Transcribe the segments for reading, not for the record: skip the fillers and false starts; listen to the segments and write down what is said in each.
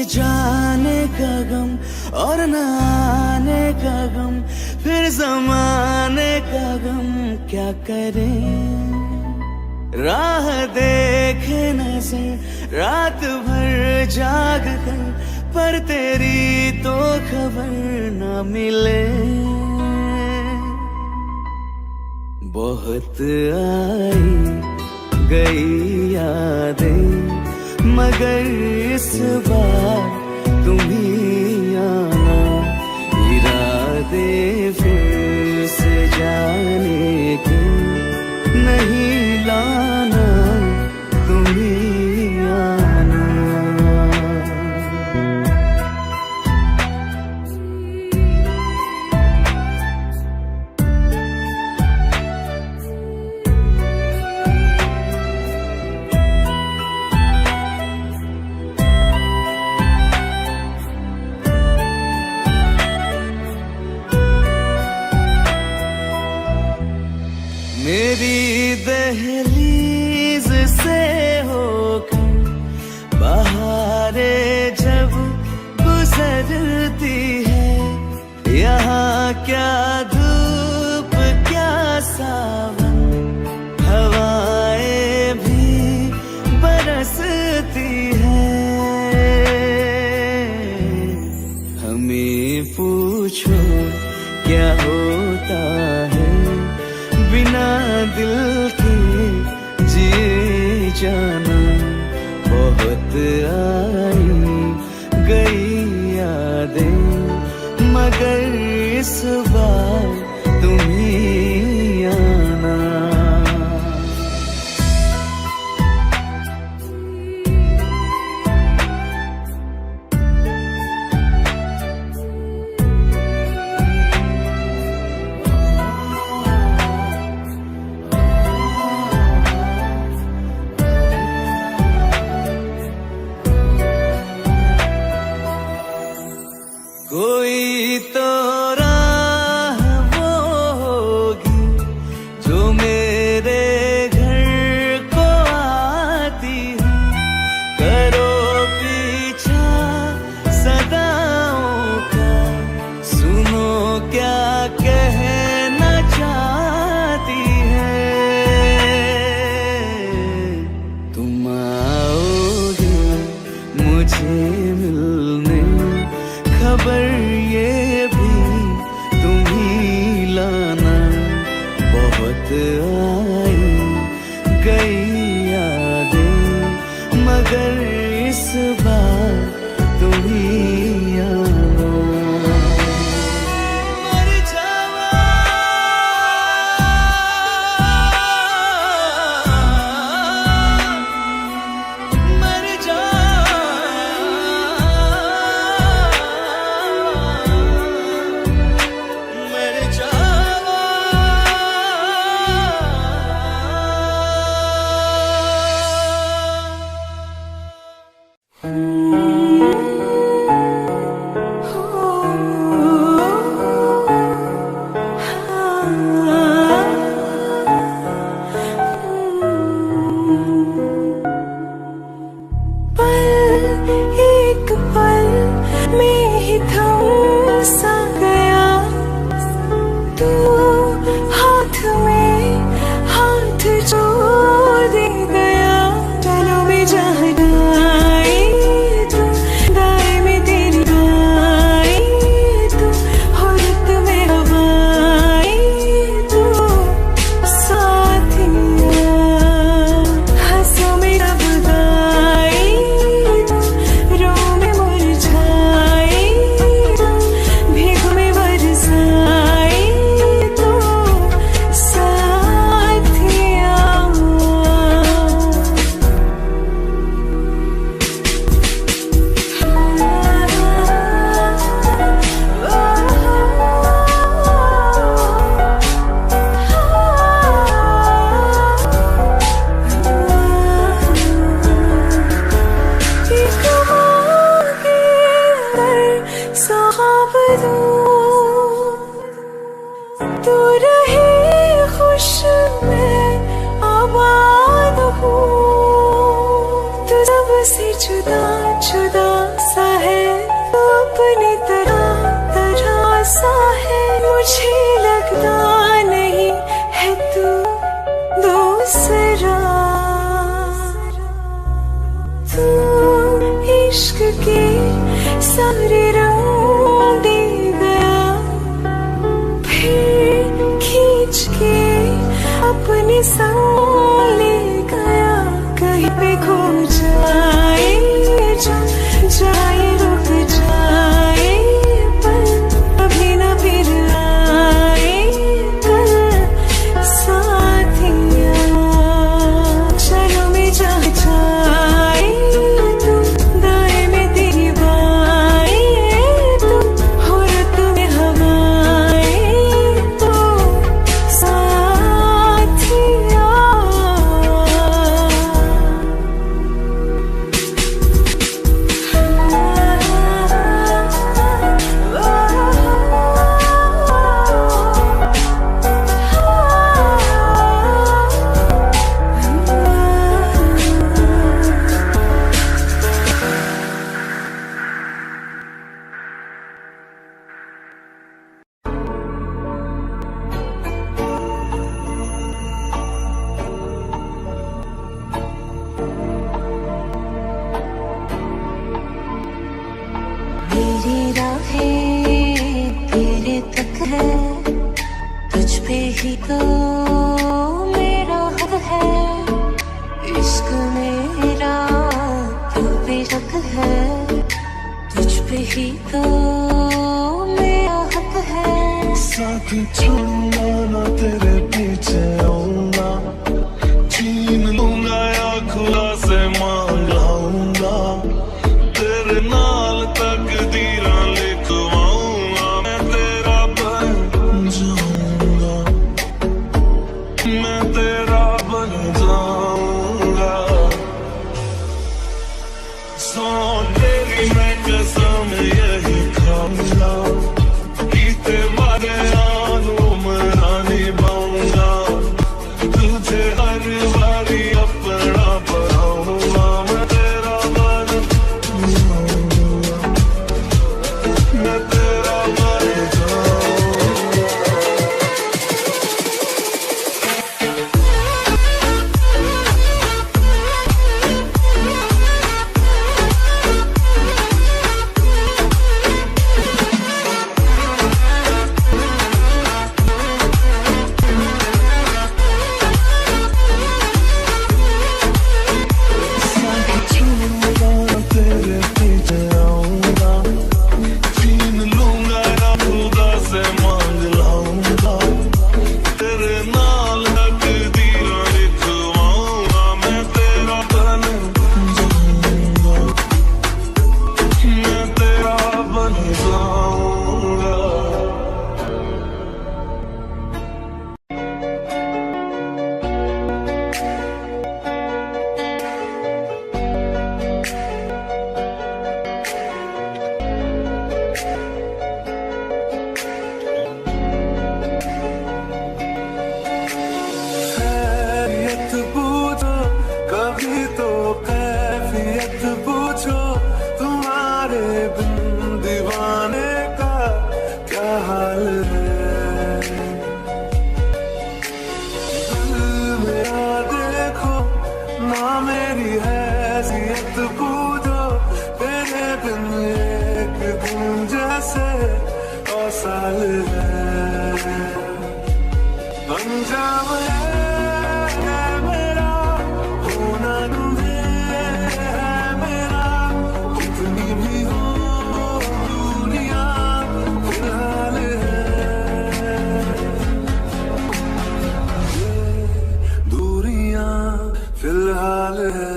जाने का गम और न आने का गम, फिर जमाने का गम क्या करें। राह देखे नजर रात भर जाग कर, पर तेरी तो खबर न मिले। बहुत आई गई यादें, मगर इस बार तुम ही आना। इरादे फिर से जाने के नहीं लाना, तुम ही आना। मेरी दहलीज से होकर बहारें जब गुजरती है, यहाँ क्या धूप क्या सावन, हवाएं भी बरसती है। हमें पूछो क्या होता है बिना दिल के जिए जाना। बहुत आई गई यादें, मगर इस बार तुम ही आना। कोई तो राह वो होगी जो मेरे घर को आती है। करो पीछा सदाओं का, सुनो क्या कहना चाहती है। तुम आओगे मुझे मिलने, खबर ये भी तुम ही लाना। बहुत आई गई यादें, मगर इस बार तुम ही आना। मर जावा मर जा एक पल में ही थम सा गया तू, हाथ में हाथ जो दे गया। चलो भी जहाँ जाए तू, दाएं में तेरी दाएं तू, हुर्रत में हवाएं तू, साथिया हंसों में रब गाए, रो में मुरझाए तू, भीग में बरसाए तू, साथिया। तू रहे खुश मैं आबाद हूँ, तू सबसे जुदा जुदा सा के अपने संग ले गया, कहीं पे खो जाए जो जाए रुक जाए, पर कभी न फिर आए कल साथिया। चलो में जा जाए तुम, दाएं में तेरी बाएं तुम, हो रत में हवाएं तो साथिया। मेरी राहें तेरे तक है, तुझ पे ही तो मेरा हक है, इश्क मेरा क्यों बेशक है, तुझ पे ही तो मेरा हक है। साथ छोड़ूंगा ना तेरे पीछे आऊंगा, छीन लूंगा या खुदा से मांग लाऊंगा, तेरे नाल तकदीरां लिखवाऊंगा, मैं तेरा बन जाऊंगा, मैं तेरा बन जाऊंगा। सो तेरी मैं कसम यही खाऊंगा, कीते मारे आनू मना निभाऊंगा, तुझे हर बारी अपना बनाऊंगा, मैं तेरा बन जाऊंगा, मैं तेरा बन जाऊंगा। तेरे पीछे आऊंगा, छीन लूंगा या खुदा से मांग लाऊंगा, तेरे नाल तकदीरां लिखवाऊंगा, मैं तेरा बन जाऊंगा, मैं तेरा बन जाऊंगा। खैरियत पूछो कभी तो कैफियत पूछो, तुम्हारे बिन दीवाने का क्या हाल है। दिल मेरा देखो ना मेरी हैसियत पूछो, तेरे बिन एक दिन जैसे और साल है। अंजाम है मेरा होना तुम्हें है मेरा, कितनी भी हो दुनिया फिलहाल है, ये दूरियां फिलहाल है।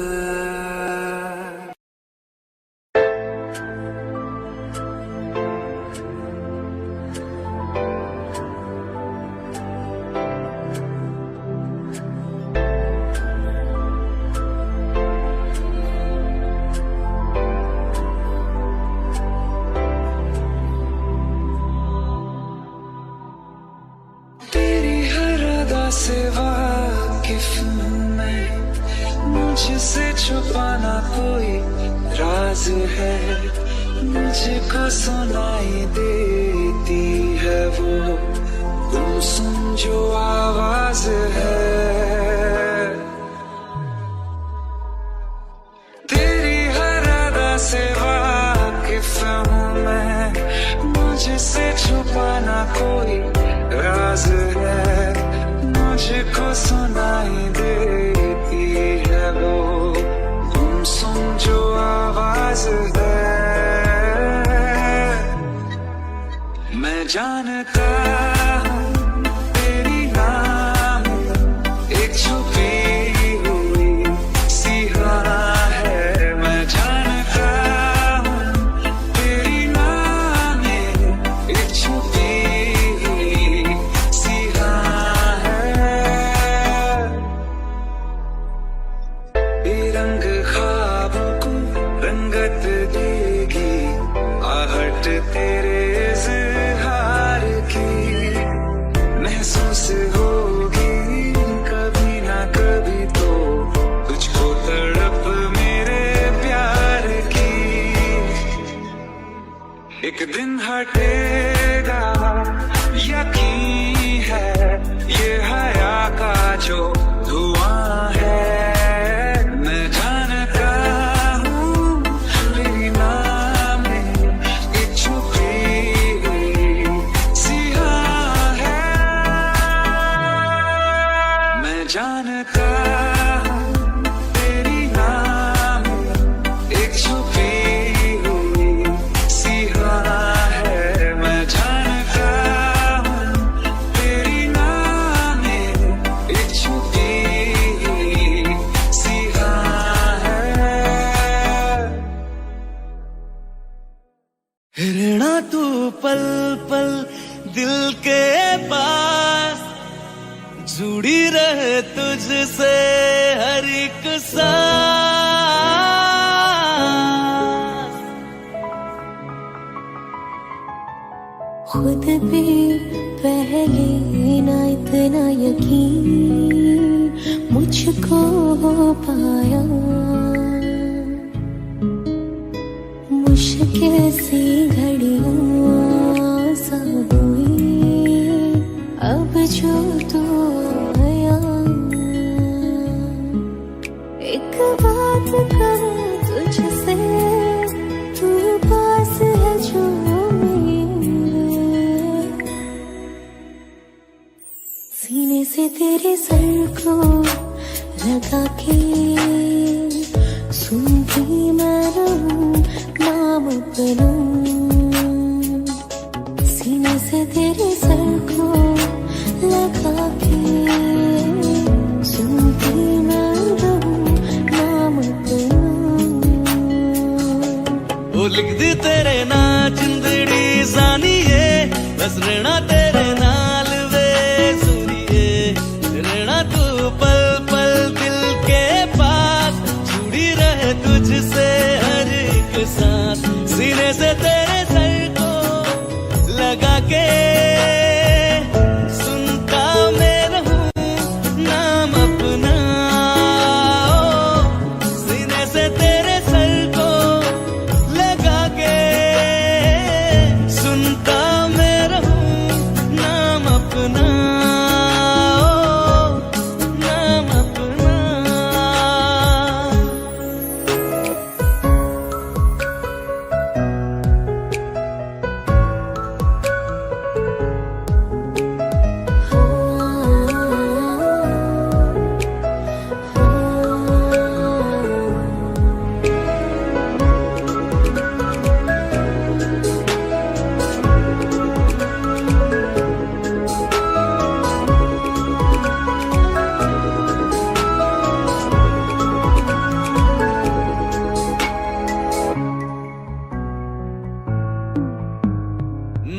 तेरी हर अदा से वाकिफ हूँ मैं, मुझसे छुपाना कोई राज है, मुझको सुनाई देती है वो तुम सुन जो आवाज है। तेरी हर अदा से वाकिफ हूँ मैं, मुझसे छुपाना कोई राज है, जानता हूँ तेरी नाम एक छुपी हुई सी राह है। मैं जानता हूँ तेरी नाम एक छुपी हुई सी राह है। ये रंग ख्वाबों को रंगत देगी आहट तेरे इज़हार की। महसूस होगी कभी ना कभी तो तुझको तड़प मेरे प्यार की। एक दिन हटेगा यकीन है ये हया का जो धुआं है। मैं जानता हूँ तेरी नाम एक छुपी हुई सी राह है। मैं जानता हूँ तेरी नाम एक छुपी हुई सी राह है। मैं जानता हूँ तेरी नाम एक छुपी हुई सी राह है। हिरना तू पल पल दिल के पास, जुड़ी रहे तुझसे हर एक सांस। खुद भी पहले ना इतना यकीन मुझको हो पाया। मुश्किल सी घड़ियां सा हुई अब जो तू आया। एक बात कहूं तुझसे, तू पास है जो मेरे, सीने से तेरे सर को लगा के सुनती मैं रहूं नाम अपना। सीने से तेरे सर को लगा के सुनती मैं रहूं नाम अपना। वो लिख दी तेरे ना जिंदड़ी जानिए, बस रहना तेरे नाल वे सुनिए। रहना तू पल पल दिल के पास, जुड़ी रहे तुझसे हर एक सांस। सीने से तेरे सर को लगा के सुनता मैं रहूं नाम अपना। सीने से तेरे सर को लगा के सुनता मैं रहूं नाम अपना। नाम अपना।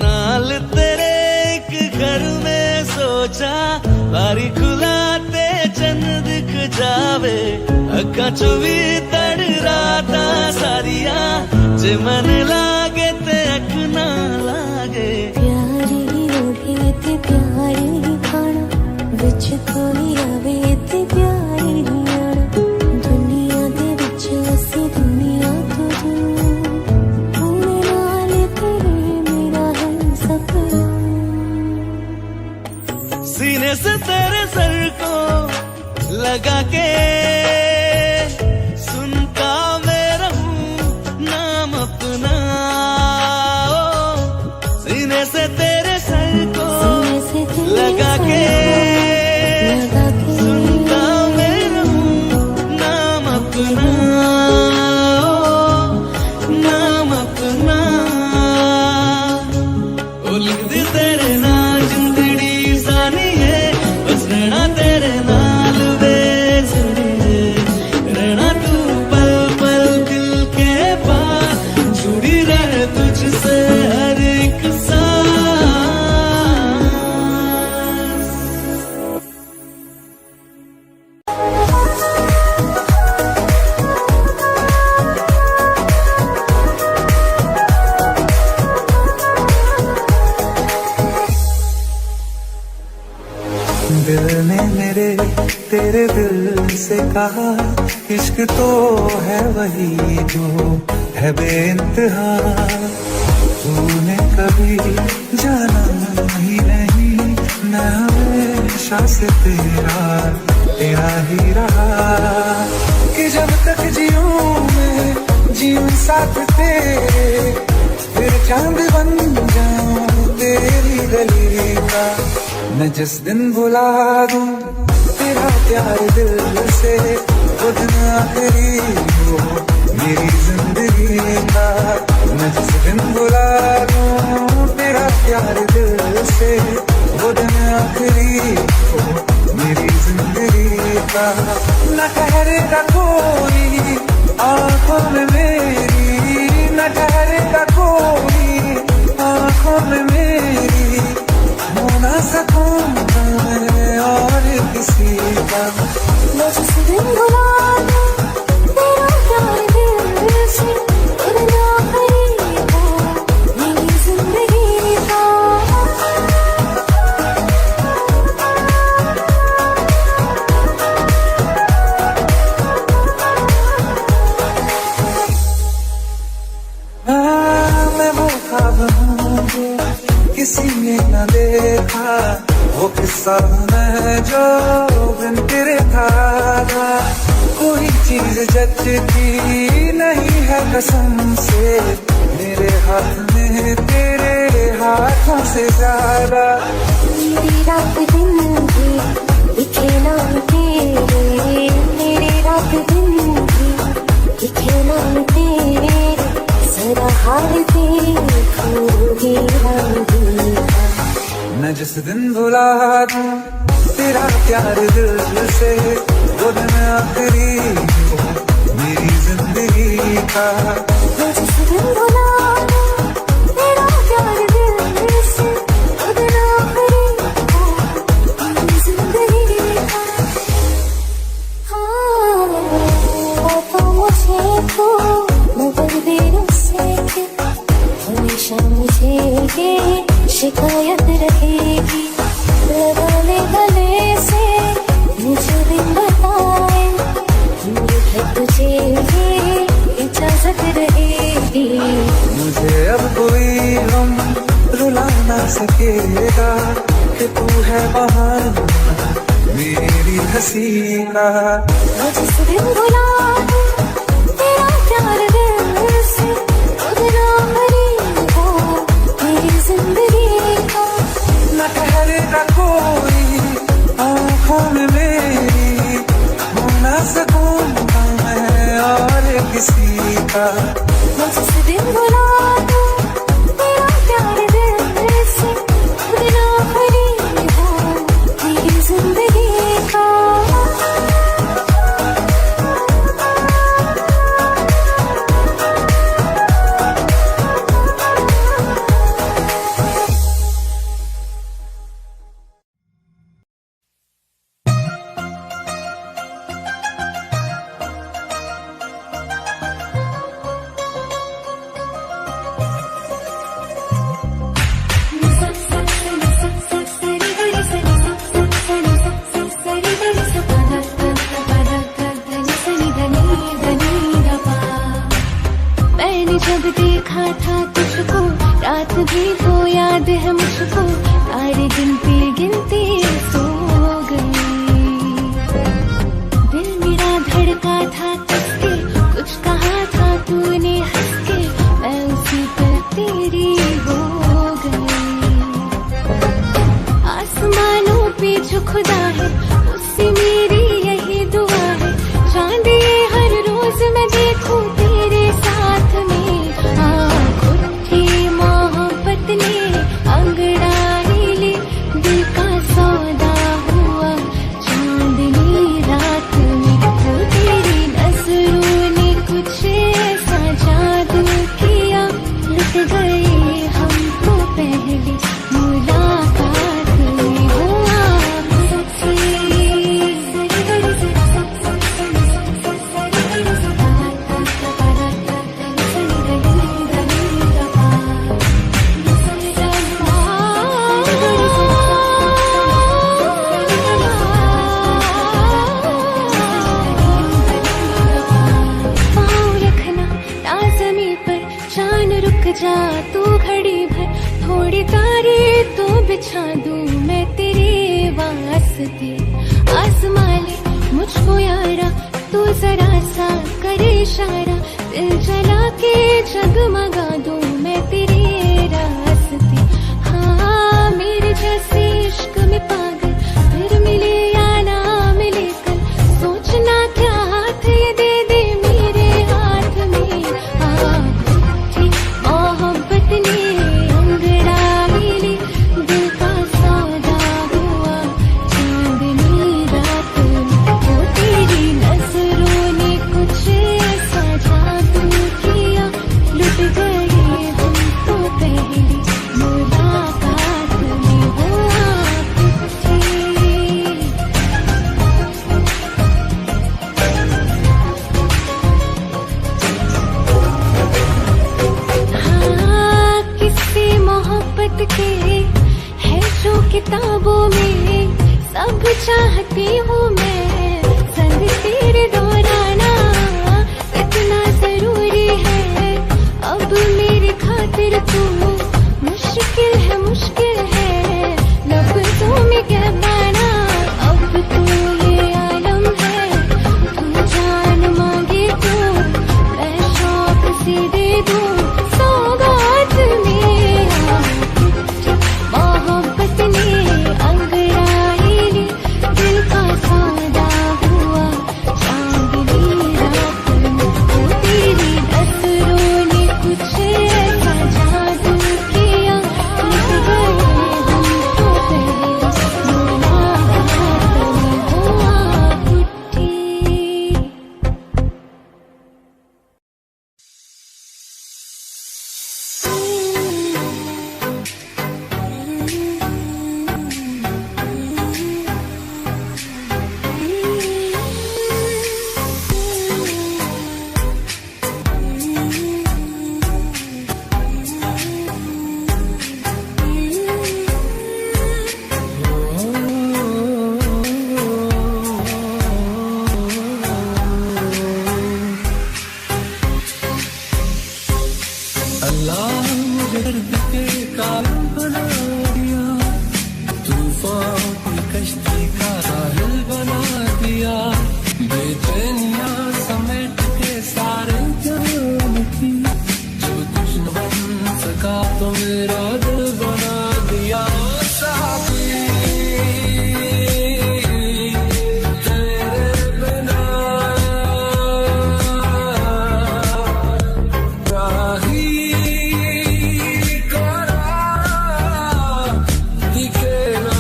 नाल तेरे एक घर में सोचा, बारी खुलाते चंद दिख जावे। अखा चो भी तड़ राता सारिया, जे मन लागे ते अख ना लागे। प्यारी होगी ते प्यारी खाना, विच कोई आवे ते प्यारी आना। दुनिया दे विच असी दुनिया तो दूर, होने नाल तेरे मेरा है सपना। सीने से तेरे सर को लगा के सुनता मैं रहूं नाम अपना। सीने से तेरे सर को लगा के सुनता मैं रहूं नाम अपना। नाम अपना। ओ लिख दी जानिए बस रहना तेरे नाल वे सुनिए रहना तू पल पल दिल के पास जुड़ी रहे तुझसे हर एक सांस। दिल ने मेरे तेरे दिल से कहा इश्क तो है वही जो है बेइंतहा। तूने कभी जाना ही नहीं मैं हमेशा से तेरा ही रहा कि जब तक जीऊं मैं जीऊं साथ तेरे फिर चांद बन जाऊं तेरी गली का। मैं जिस दिन भुला दूं तेरा प्यार दिल से वो दिन आखिरी हो मेरी जिंदगी का। मैं जिस दिन भुला दूं तेरा प्यार दिल से वो दिन आखिरी हो मेरी जिंदगी का। न ठहरेगा कोई आंखों में मेरी न ठहरेगा कोई आंखों में मेरी हो ना सकूंगा मैं और किसी का। मैं जिस दिन भुला दूं तेरा प्यार दिल से वो दिन आखिरी हो मेरी जिंदगी का। मैं वो ख्वाब हूँ जो किसी ने न देखा वो किस्सा मैं जो बिन तेरे था। कोई चीज जचती नहीं है कसम से मेरे हाथ में तेरे हाथों से ज्यादा। मेरी रात दिन भी दिखे नाम तेरे मेरी रात दिन भी दिखे नाम तेरे जरा हाल देखूंगी हम का। मैं जिस दिन भुला दूं तेरा प्यार दिल से वो दिन आखिरी हो मेरी जिंदगी का। मैं जिस दिन भुला दूं तेरा प्यार दिल से वो दिन आखिरी हो मेरी जिंदगी का। हाँ तो मुझे तो मगर देरों से हमेशा मुझे ये शिकायत रहेगी। लगा ले गले से मुझे दिन बताए है तुझे ये इजाजत रहेगी। मुझे अब कोई गम रुला ना सकेगा कि तू है बहाना मेरी हंसी का। मैं जिस दिन भुला दूं तेरा प्यार दिल से वो दिन आखिरी हो मेरी जिंदगी का। न ठहरेगा कोई आंखों में मेरी हो ना सकूंगा मैं और किसी का। मैं जिस दिन भुला दूं तेरा प्यार दिल से वो दिन आखिरी हो मेरी जिंदगी का। जब देखा था तुझको रात भी तो याद है मुझको तारे गिनती गिनती सो गई। दिल मेरा धड़का था किसके कुछ कहा था तूने हंस के मैं उसी पर तेरी हो गई। आसमानों पे जो खुदा है उससे मेरी यही दुआ है चांद ये हर रोज मैं देखूं तेरे साथ में। मोहब्बत ने अंगड़ाई ले दिल का सौदा बिछा दूं मैं तेरे वास्ते, आजमा ले मुझको यारा तू जरा सा करे इशारा, दिल जला के जगमगा दूं मैं तेरे रास्ते। हाँ मेरे जैसे इश्क में पागल फिर मिले या ना मिले कल, सोचना क्या हाथ ये दे दे मेरे हाथ में। मोहब्बत ने अंगड़ाई ली, दिल का सौदा हुआ चांदनी रात में, वो तेरी नजरों ने कुछ ऐसा जादू किया, लुट गए हम तो पहली मुलाकात में वो आप थे। हाँ किस्से मोहब्बत के है जो किताबों में, सब चाहती हूँ मैं संग तेरे दौराना, इतना जरूरी है अब मेरी खातिर तू, मुश्किल है लफ्ज़ों में क्या पाना, अब तो ये आलम है तू जान मांगे तो मैं शौक से दे दूं सौगात में। मोहब्बत ने अंगड़ाई ली, दिल का सौदा हुआ चांदनी रात में, वो तेरी नजरों ने कुछ ऐसा जादू किया, लुट गए हम तो पहली मुलाकात में वो आप उठी। अल्लाह मुझे दर्द के कालम बना दिया, तूफान की कश्ती का साहिल बना दिया, बेचैनियां समेट के सारे जान की, जो कुछ न बन सका तो मेरा दिल बना दिया। साथी तेरे बिना राही करा दिखे ना,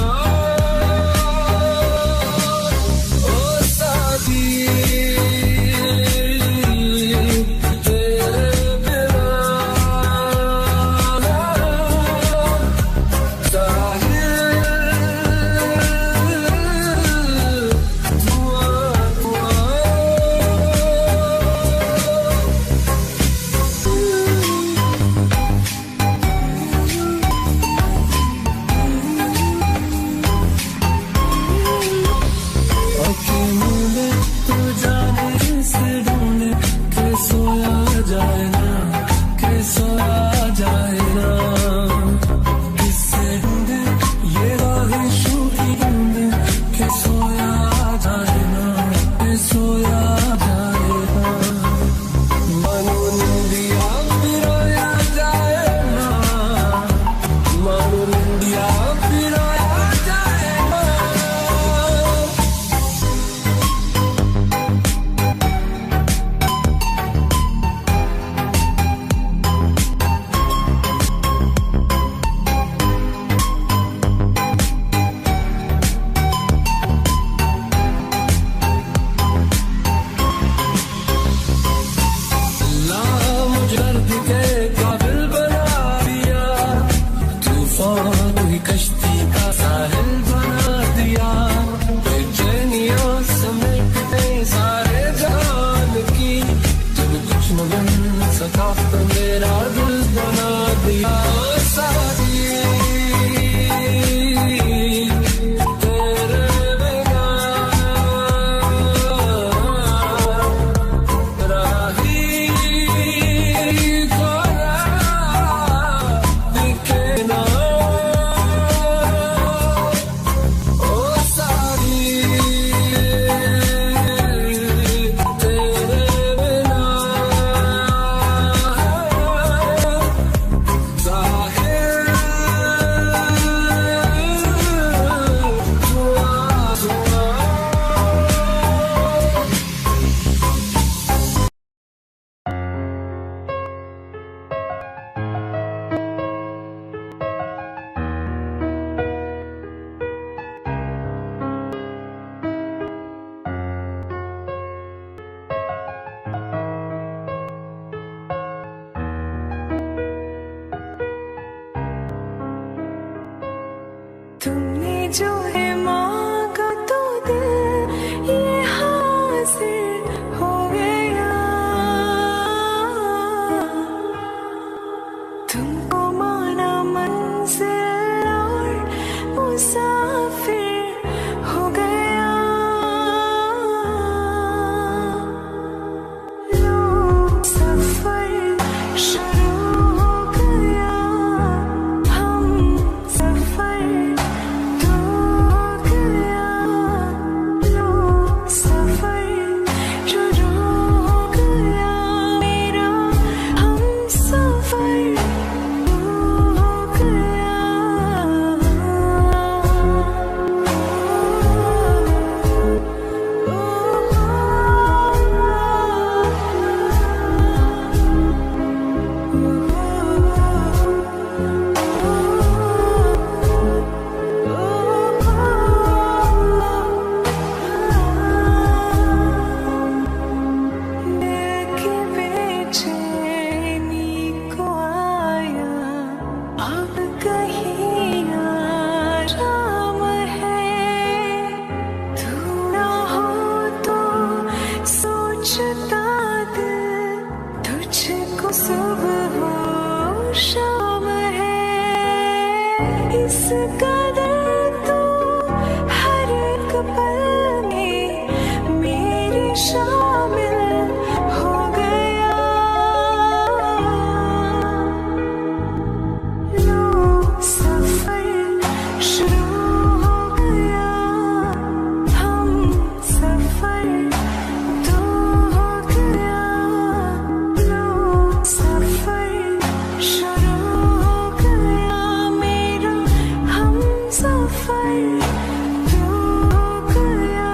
पल में मेरी शामिल हो गया। लो सफर शुरू हो गया, हम सफर दो हो गया। लो सफर शुरू हो गया मेरा, हम सफर दो हो गया।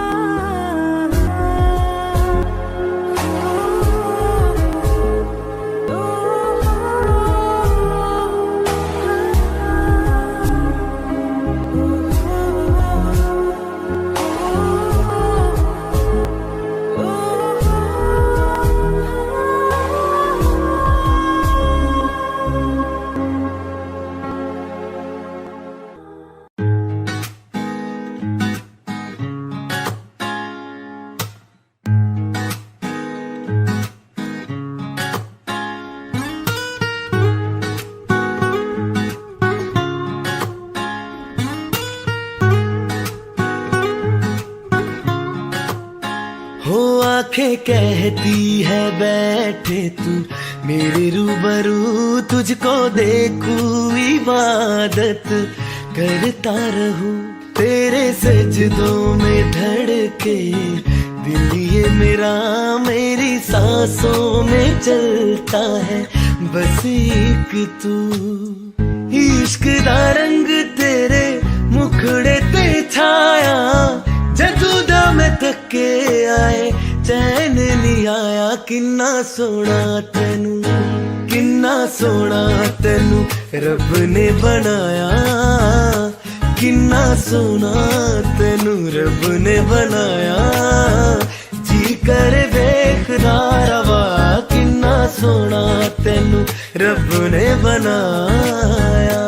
हो आंखें कहती है बैठे तू मेरे रूबरू, तुझको देखूं इबादत करता रहूं। तेरे सजदों में धड़के दिल ये मेरा, मेरी सांसों में चलता है बस एक तू। इश्क दा रंग तेरे मुखड़े ते छाया, जदू दा मैं थके आए चैन नहीं आया। किन्ना सोना तेनू, किन्ना सोना तेनू रब ने बनाया। किन्ना सोना तेनू रब ने बनाया। जी कर वेखदा रवा, किन्ना सोना तेनू रब ने बनाया।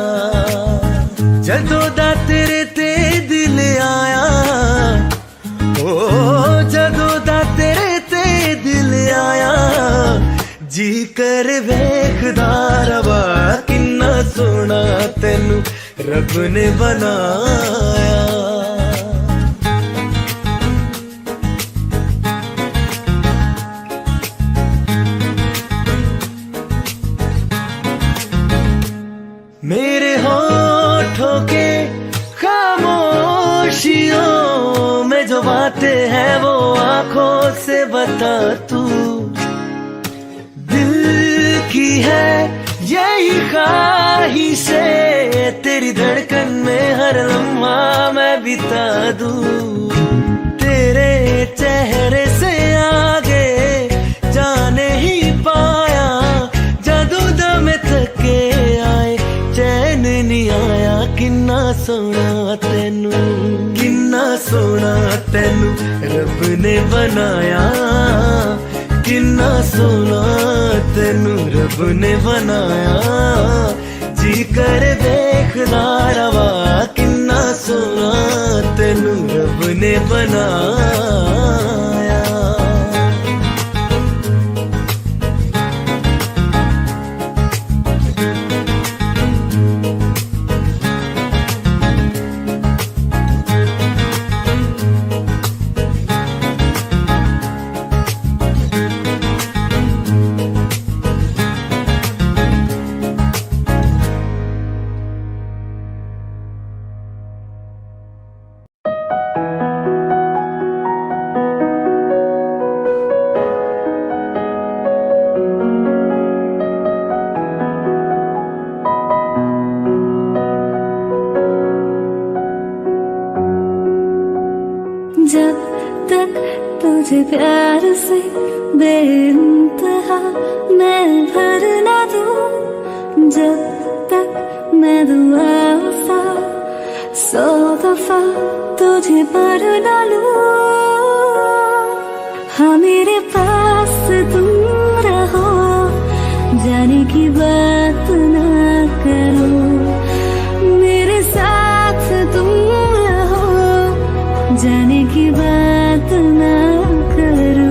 जदों दा तेरे ते दिल आया, ओ जदों दा तेरे ते दिल आया। जी कर वेखदा रवा, किन्ना सोना तेनू रब ने बनाया। मेरे होठों के खामोशियों में जो बातें हैं वो आंखों से बता तू। दिल की है यही ख्वाहिशें, तेरी धड़कन में हर लम्हा मैं बिता दूं। तेरे चेहरे से आगे जाने ही पाया, जादू दम थके आए चैन नहीं आया। किन्ना सोना तेनू, किन्ना सोना तेनू रब ने बनाया। किन्ना सोना तेनू रब ने बनाया। जी कर देखदा रवा, किन्ना सोना तेनू रब ने बनाया। जब तक तुझे प्यार से बेइंतहा मैं भर ना दूं, जब तक मैं दुआ वफा 100 दफा तुझे पर ना लूं। हाँ मेरे पास तुम रहो, जाने की बात ना करो। मेरे साथ तुम रहो, जाने की बात ना करो।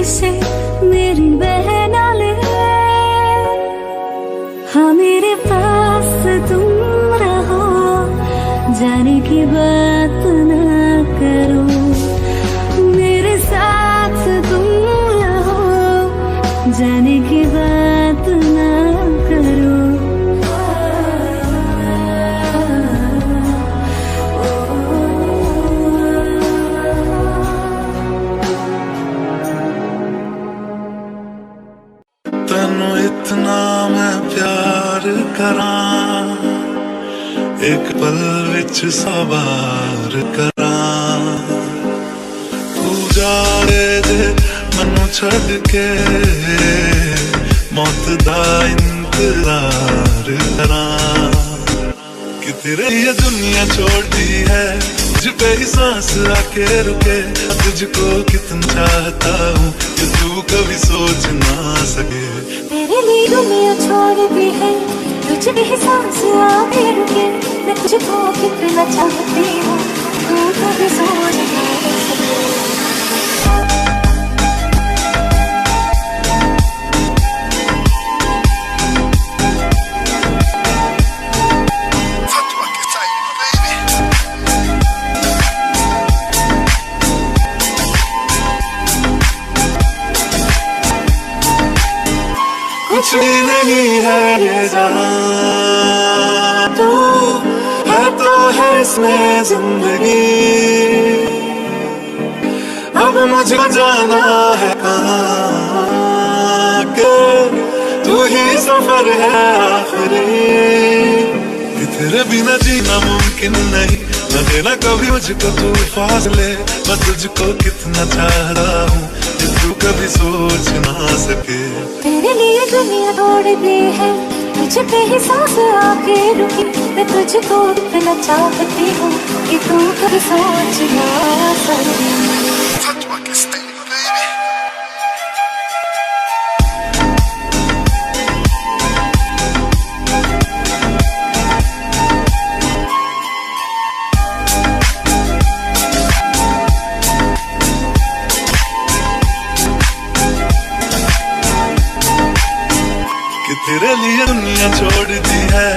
से मेरी बहना ले, हाँ मेरे पास तुम रहो, जाने की बात ना करो, मेरे साथ तुम रहो, जाने की बात ना करो। तैनू इतना मैं प्यार करां, एक पल विच सवार करां, तू जाए जे मैनू छड़ के मौत दा इंतजार करां, कि तेरे ये दुनिया छोटी है, तुझ पे ही सांस आके रुके, तुझको कितना चाहता हूँ कि तू कभी सोच ना सके। तेरे लिए दुनिया छोड़ दी है, तुझ पे ही सांस आके रुके, मैं तुझको कितना चाहती हूँ, तू कभी सोच ना सके। कुछ भी नहीं है ये जहां, तू है तो है इसमें जिंदगी, अब मुझे जाना है कहाँ के तू ही सफर है आखिरी, कि तेरे बिना जीना मुमकिन नहीं, न देना कभी मुझको तू फासले, मैं तुझको कितना चाहता हूँ कि तू कभी सोच ना सके। तेरे लिए दुनिया तोड़ दी है, तुझ पे ही सांस आके रुकी, मैं तुझको इतना चाहती हूँ कि तू कभी सोच ना सके। तेरे लिए दुनिया छोड़ दी है,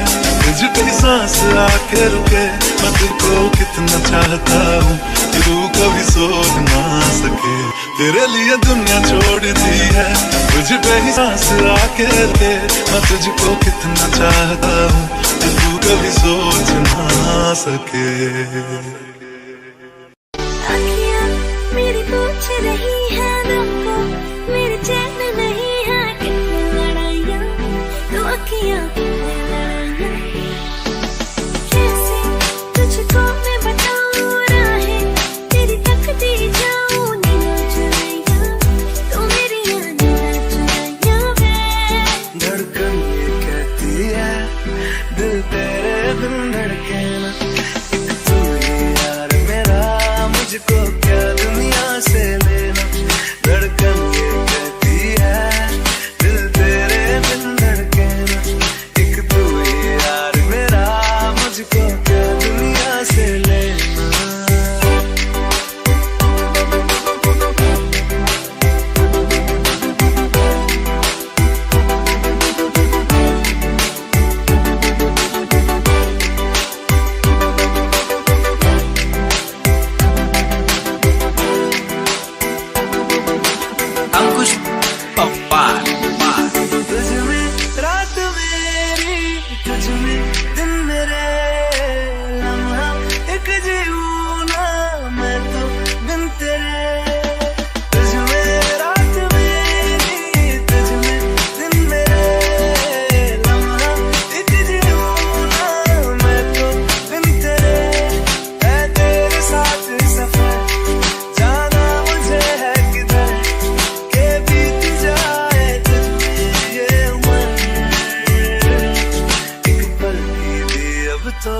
तुझ पे सांस आके रुके, मैं तुझको कितना चाहता हूँ कि तू कभी सोच ना सके। तेरे लिए दुनिया छोड़ दी है, तुझ पे ही सांस आके रुके, मैं तुझको कितना चाहता हूँ कि तू कभी सोच ना सके। अखियाँ मेरी पूछ रही है तुमको, मेरे चैन नहीं है, कितनी लड़ाइयाँ तो अखियाँ कैसे तुझको मैं बताऊँ राहें, तेरी तकती जाऊँ नीला चुराइयाँ, तो मेरी नीला चुराइयाँ वे। धड़कन ये कहती है दिल तेरे बिन धड़के ना, एक तू ही यार मेरा, मुझको क्या दुनिया से लेना। धड़कन ये कहती है दिल तेरे बिन धड़के ना, एक तू ही यार मेरा, मुझको क्या दुनिया से लेना। अंकुश पप्पा तुझ में रात मेरी, तुझ में दिन मेरे, लम्हा एक जीऊँ ना मैं तो बिन तेरे। तुझ में रात मेरी, तुझ में दिन मेरे, लम्हा एक जीऊँ ना मैं तो बिन तेरे। है तेरे साथ सफर, जाना मुझे है किधर, के बीत जाए तुझ में ये उम्र। एक पल की भी अब तो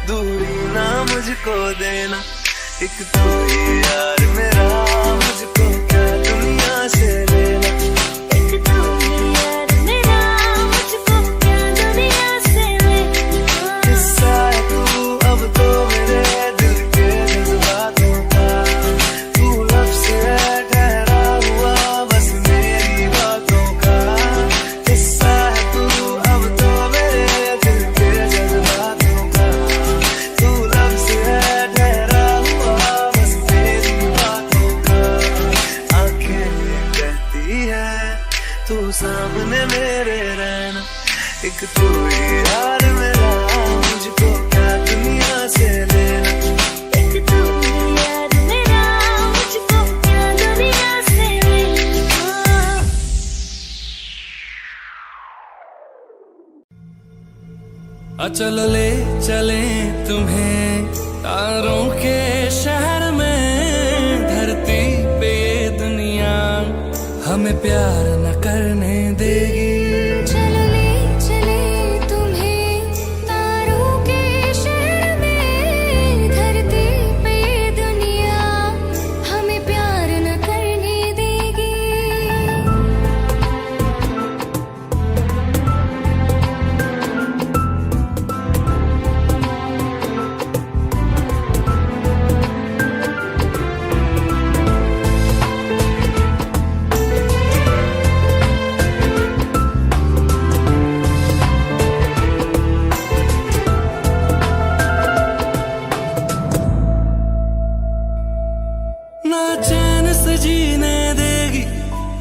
दूरी ना मुझको देना, एक तू ही यार मेरा, मुझको क्या दुनिया से लेना। एक तू ही यार मेरा, मुझको क्या दुनिया से लेना। किस्सा है तू अब तो मेरे दिल के जज्बातों का, तू लफ्ज़ है ठहरा हुआ चल ले चले तुम्हें तारों के शहर में, धरती पे ये दुनिया हमें प्यार न करने देगी। चलो ले चले तुम्हें तारों के शहर में, धरती पे ये दुनिया हमें प्यार न करने देगी। ना चैन से जीने देगी,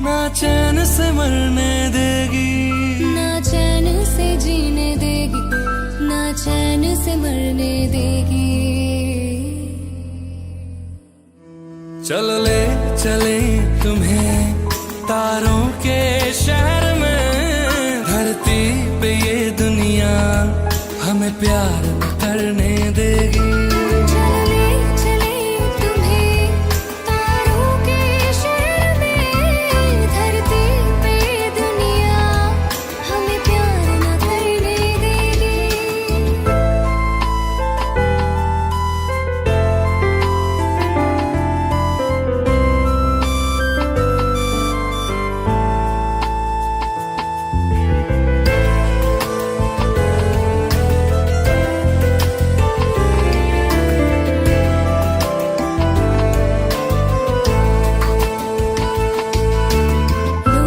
ना चैन से मरने देगी। ना चैन से जीने देगी, ना चैन से मरने देगी। चल ले चले तुम्हें तारों के शहर में, धरती पे ये दुनिया हमें प्यार न करने देगी। चलो ले चले तुम्हें तारों के शहर में, धरती पे ये दुनिया हमें प्यार न करने देगी।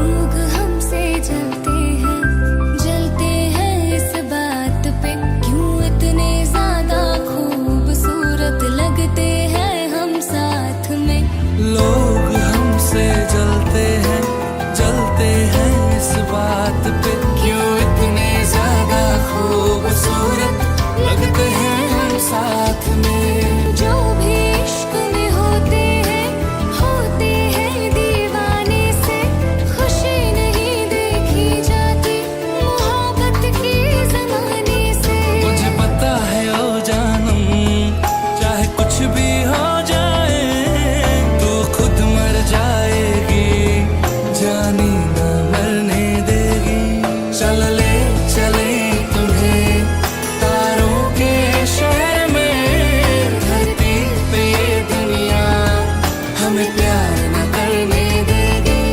लोग हमसे जलते हैं इस बात पे, क्यों इतने ज्यादा खूबसूरत लगते हैं हम साथ में। लोग हमसे जलते हैं इस बात पे, क्यों इतने ज्यादा खूबसूरत लगते हैं हम साथ में। जो भी इश्क में होते हैं दीवाने से, खुशी नहीं देखी जाती मोहब्बत के जमाने से। मुझे पता है ओ जानम, चाहे कुछ भी हो जाए, तू खुद मर जाएगी, जानी न मरने देगी। चल ले चले तुम्हें तारों के शहर में, धरती पे ये दुनिया हमें प्यार न करने देगी।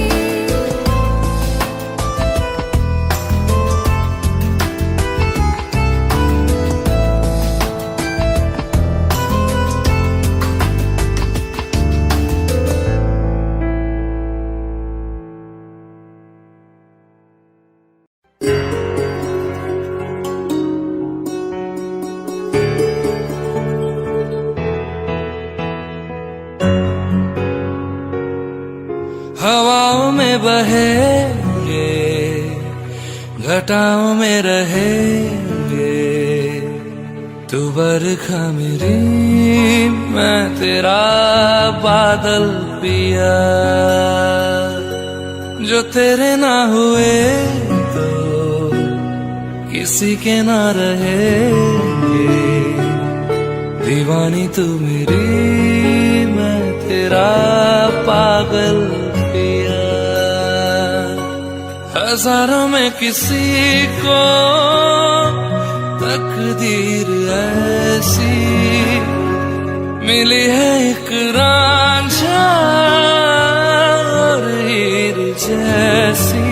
हवाओं में बहेंगे, घटाओं में रहेंगे, तू बरखा मेरी, मैं तेरा बादल पिया। जो तेरे ना हुए तो किसी के ना रहेंगे, दीवानी तू मेरी, मैं तेरा पागल पिया। हजारों में किसी को तकदीर ऐसी मिली है, एक रांझा और हीर जैसी।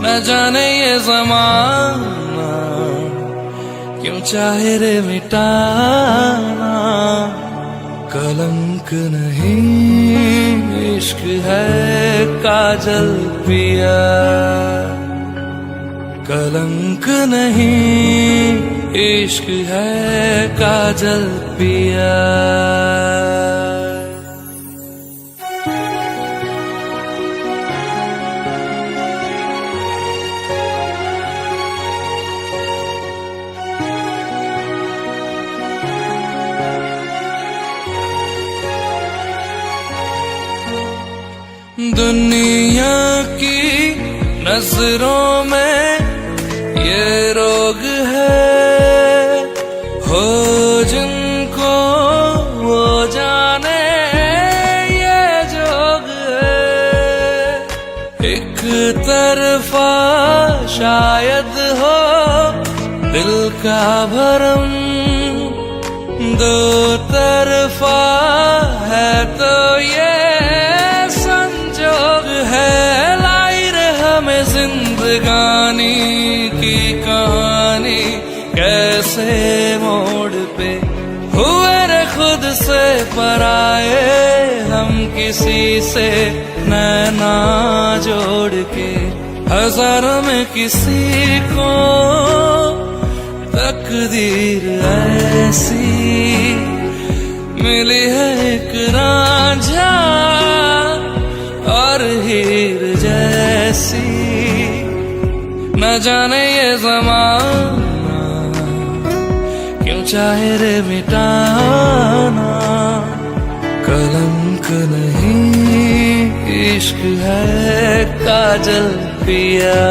न जाने ये ज़माना क्यों चाहे रे मिटाना, कलंक नहीं इश्क है काजल पिया। कलंक नहीं इश्क है काजल पिया। दुनिया की नजरों में ये रोग है जिनको वो जाने ये जोग है। एक तरफा शायद हो दिल का भरम, दो तरफा है तो ये संजोग है। लाई रे हमें जिंदगानी की कहानी, कैसे मोड़ पे हुए रे खुद से पराए हम, किसी से नैना जोड़ के। हजारों में किसी को तकदीर ऐसी मिली है, एक रांझा और हीर जैसी। न जाने ये ज़माना क्यों चाहे रे मिटाना, कलंक नहीं इश्क है काजल पिया,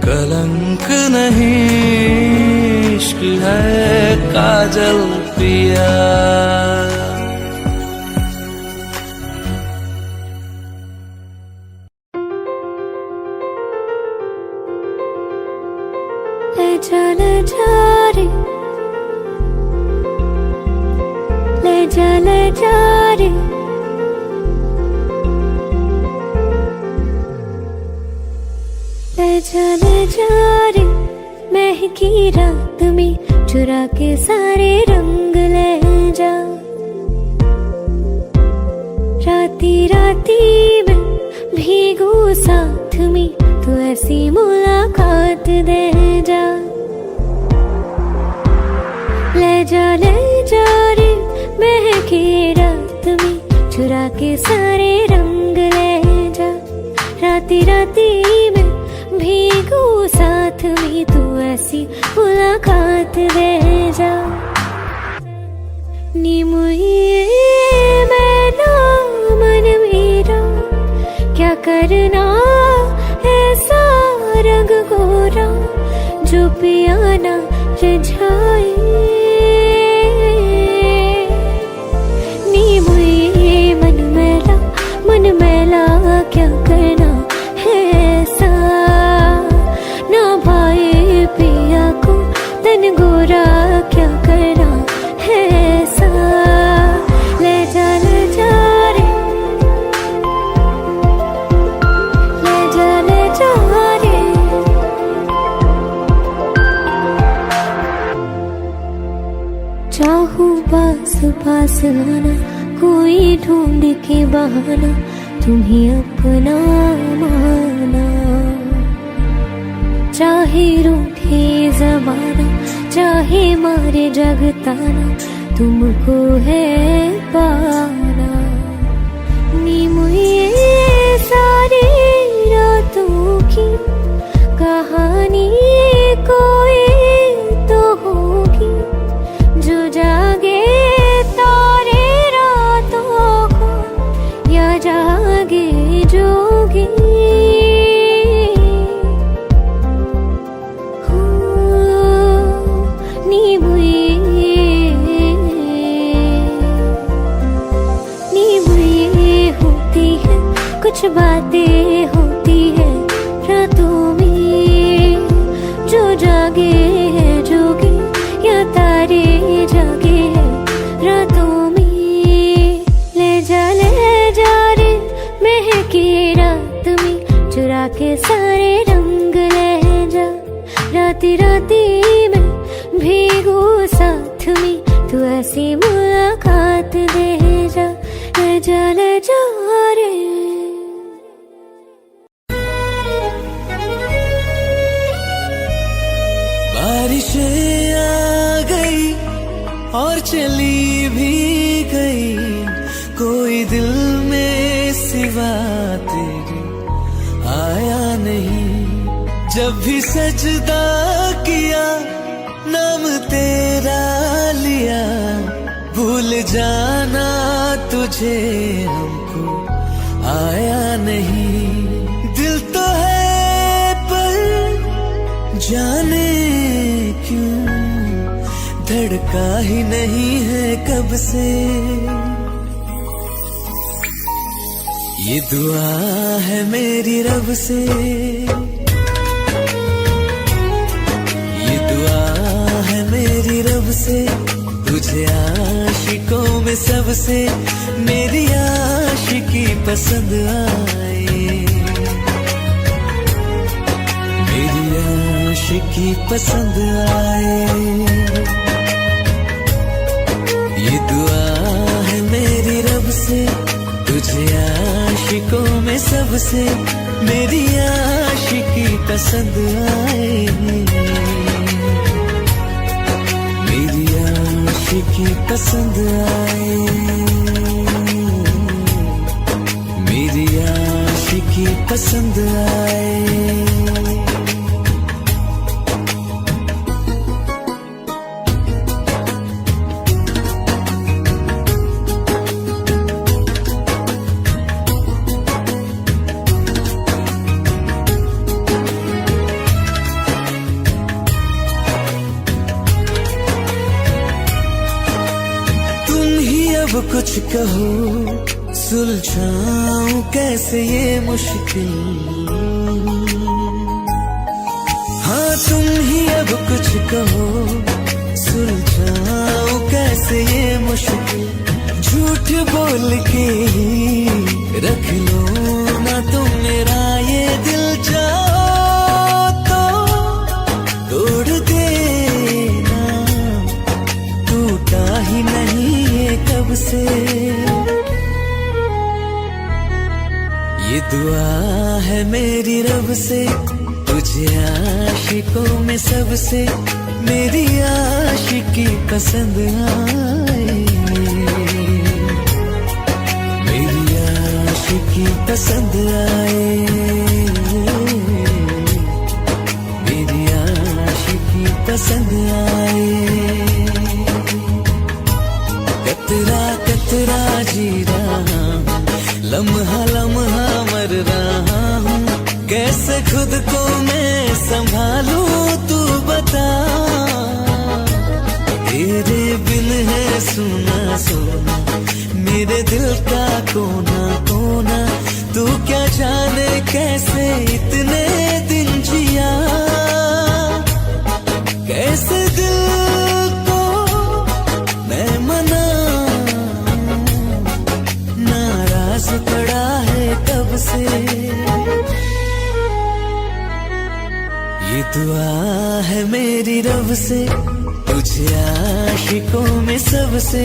कलंक नहीं इश्क है काजल पिया। ले जा रे, ले जा रे, ले जा रे। महकी रात में चुरा के सारे रंग ले जा, राती राती में भीगू साथ में तू ऐसी मुलाकात दे जा। ले जा रे, महकी रात में चुरा के सारे रंग ले जा, राती राती में भीगू साथ में तू ऐसी मुलाकात दे जा। नी मुझे मैना मन मेरा क्या करना ऐसा रंग गोरा, जो पियाना रिझाए। नी मुझे मन मैला क्या करना है ऐसा, ना भाई पिया को तन गोरा क्या करना है ऐसा। ले जा रे, ले जा रे। चाहूं पास पास आना, कोई ढूंढ के बहाना, तुम्हें अपना माना। चाहे रूठे ज़माना, चाहे मारे जगताना, तुमको है पाना। नी मुझे सारी रातों की कहानी कोई तो होगी, जो जागे तारे रातों को, या जागे जोगी। कुछ बातें होती है रातों में, जो जागे है जोगी, या तारे जागे है रातों में। ले जा रे, महकी रात में चुरा के सारे रंग ले जा, राती राती में भीगू साथ में तू ऐसी मुलाकात दे जा। ले जा रे। बारिशें आ गई और चली भी गई, कोई दिल में सिवा तेरे आया नहीं। जब भी सजदा किया नाम तेरा लिया, भूल जाना तुझे हमको आया नहीं। दिल तो है पर जाने क्यों धड़का ही नहीं है कब से। ये दुआ है मेरी रब से, ये दुआ है मेरी रब से, तुझे आशिकों में सबसे मेरी आशिकी पसंद आए, मेरी आशिकी पसंद आए। ये दुआ है मेरी रब से, तुझे आशिकों में सबसे मेरी आशिकी पसंद आए, मेरी आशिकी पसंद आए, मेरी आशिकी पसंद आए। अब कुछ कहो सुलझाऊं कैसे ये मुश्किल, हाँ तुम ही अब कुछ कहो सुलझाऊं कैसे ये मुश्किल। झूठ बोल के ही रख लो ना तुम मेरा ये दिल, चाहो तो तोड़ देना, टूटा ही नहीं कब से। ये दुआ है मेरी रब से, तुझे आशिकों में सबसे मेरी आशिकी पसंद आए, मेरी आशिकी पसंद आए, मेरी आशिकी पसंद आए। कतरा कतरा जी रहा हूँ, लम्हा लम्हा मर रहा हूँ, कैसे खुद को मैं संभालूं तू बता। तेरे बिन है सुना सोना मेरे दिल का कोना कोना, तू क्या जाने कैसे इतने दिन जिया, कैसे दिल पड़ा है कब से। ये दुआ है मेरी रब से, तुझे आशिकों में सबसे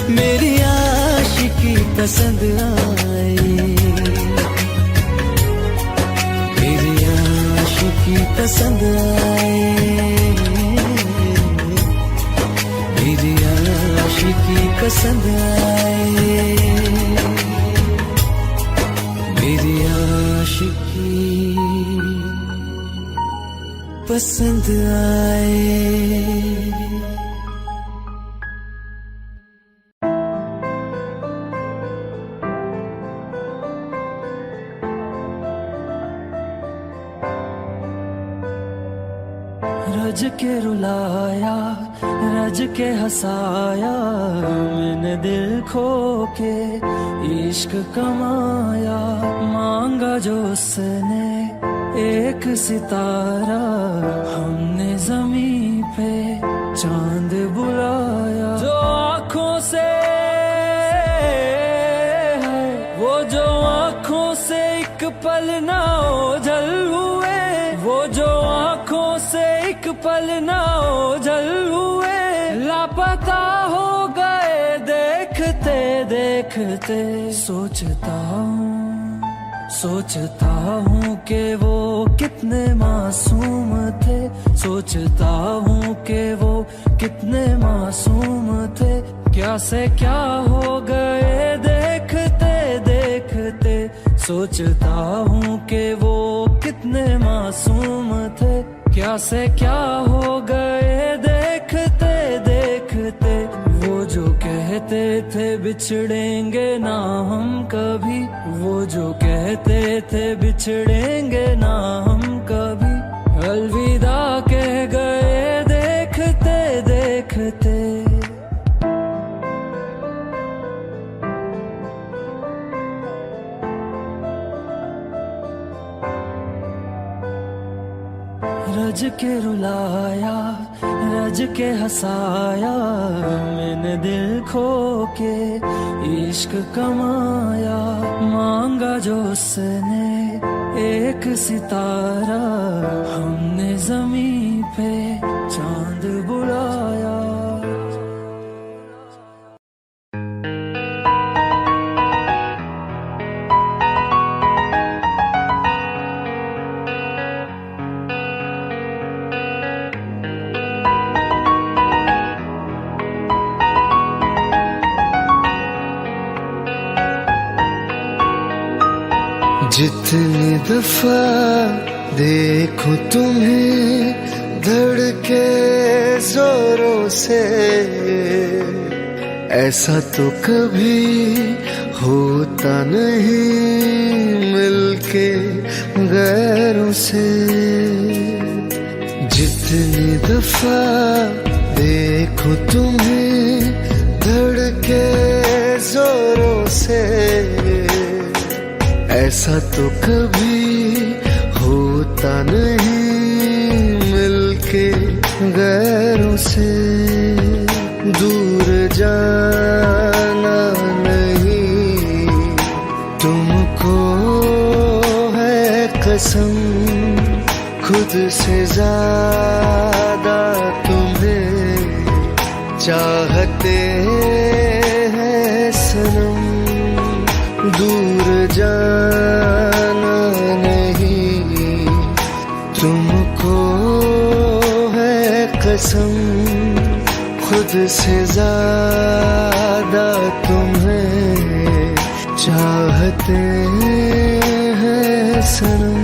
मेरी आशिकी पसंद आए, मेरी आशिकी पसंद आए, मेरी आशिकी पसंद आए, मेरी आशिकी पसंद आए। रज के रुलाया रज के हंसाया, मैंने दिल खो के इश्क कमाया, मांगा जो उसने एक सितारा, हमने जमीन पे चांद बुलाया। जो आँखों से है वो जो आँखों से एक पल ना ओझल हुए, वो जो आँखों से एक पल ना ओझल हुए, लापता हो गए देखते देखते। सोचता हूँ कि वो कितने मासूम थे, सोचता हूँ कि वो कितने मासूम थे, क्या से क्या हो गए देखते देखते। सोचता हूँ कि वो कितने मासूम थे, क्या से क्या हो गए देखते देखते। वो जो कहते थे बिछड़ेंगे ना हम कभी, वो जो कहते थे बिछड़ेंगे ना हम कभी, अलविदा कह गए देखते देखते। रज के रुलाया, रज के हंसाया, मैंने दिल खो के इश्क कमाया। मांगा जो उसने एक सितारा, हमने ज़मीं पे चांद बुलाया। जितनी दफा देखो तुम्हें धड़के जोरों से, ऐसा तो कभी होता नहीं मिलके गैरों से। जितनी दफा देखो तुम्हें धड़के जोरों से, ऐसा तो कभी होता नहीं मिलके गैरों से। दूर जाना नहीं तुमको है कसम, खुद से ज्यादा तुम्हें चाहते हैं सनम। दूर जाना नहीं तुमको है कसम, खुद से ज्यादा तुम्हें चाहते हैं सनम।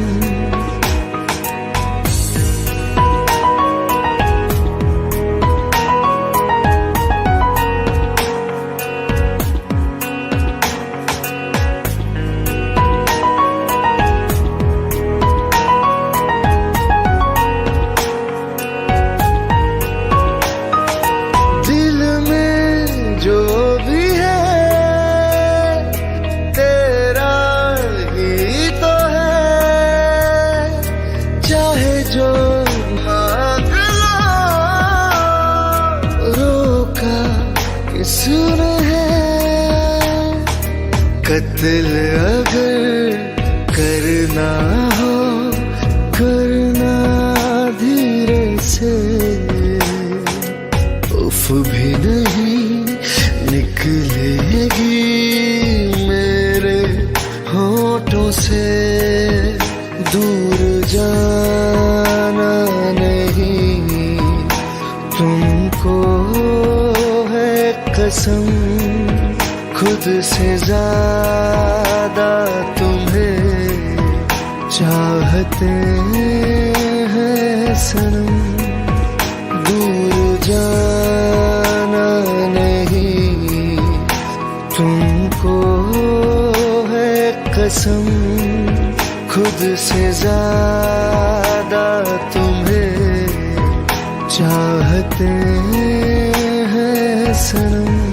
किसने है कत्ल अगर करना हो, करना धीरे से। उफ भी नहीं निकलेगी मेरे होठों से। दूर जाना नहीं तुमको कसम, खुद से ज्यादा तुम्हें चाहते हैं सनम। दूर जाना नहीं तुमको है कसम, खुद से ज्यादा तुम्हें चाहते हैं सनम।